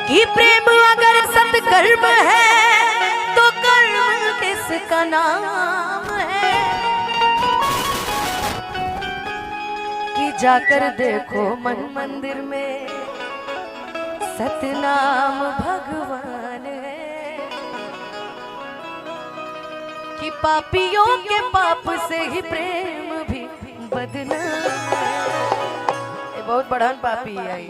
कि प्रेम अगर सत्कर्म है तो कर्म किसका नाम है। कि जाकर देखो मन मंदिर में सतनाम भगवान है। कि पापियों के पाप से ही प्रेम भी बदनाम है। बहुत बड़हन पापी आई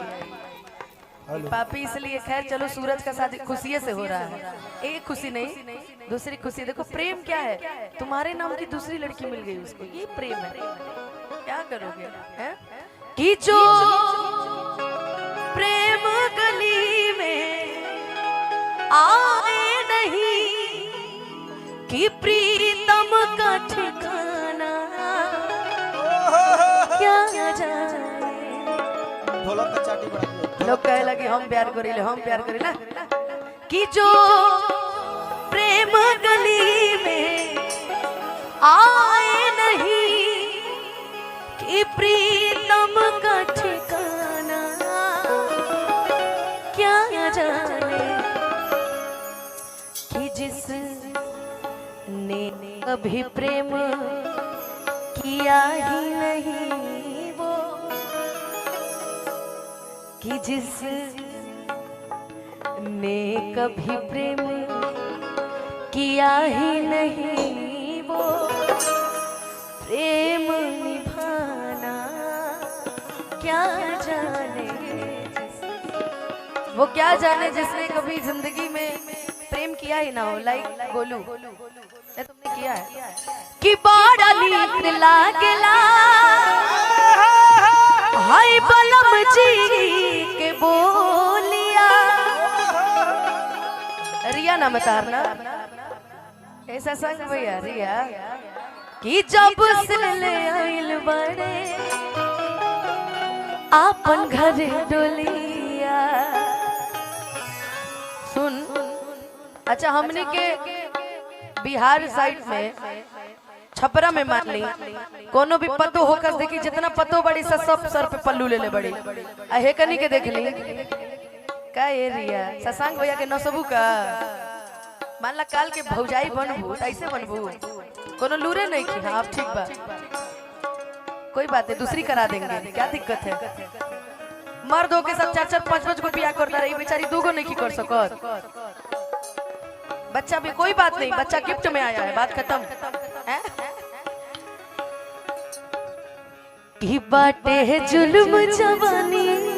पापी, इसलिए खैर चलो सूरज का शादी खुशी से हो रहा है। एक खुशी नहीं दूसरी खुशी। देखो प्रेम क्या है, तुम्हारे नाम की दूसरी लड़की मिल गई उसको, ये प्रेम है। क्या करोगे है? कि जो प्रेम गली में आए नहीं, कि प्रीतम का ठिकाना क्या जाने। लोग कहे लगे हम प्यार करेले हम प्यार करेला। कि जो प्रेम गली में आए नहीं, कि प्रीतम का ठिकाना क्या जाने। कि जिसने कभी प्रेम किया ही नहीं वो, कि जिसने कभी प्रेम किया ही नहीं वो, प्रेम निभाना क्या जाने। वो क्या जाने जिसने कभी जिंदगी में प्रेम किया ही ना हो। लाइक गोलू, तुमने किया है? कि बड़ा नीक लागला हाय बलम जी के बोलिया। रिया नाम तारना ऐसा संग भैया रिया। कि जब से ले आइल बड़े आपन घर डोलिया। सुन अच्छा, हमने के बिहार साइड में छपरा में मान ली कोनो भी पतो होकर देखी, जितना पतो बड़ी सब सर पे पल्लू ले ले बड़ी आहे कनी के देख ली का एरिया शशांक भैया के नसबू का। मान ला काल के भौजाई बनबू ऐसे बनबू, कोनो लूरे नहीं की। हाँ ठीक बा, कोई बात है दूसरी करा देंगे, क्या दिक्कत है। मर्द होके सब 4-4 5-5 को बियाह करता रही, बेचारी 2 को नहीं की कर सकत। बच्चा भी कोई बात नहीं, बच्चा गिफ्ट में आया है, बात खत्म है। बाटे जुल्म जवानी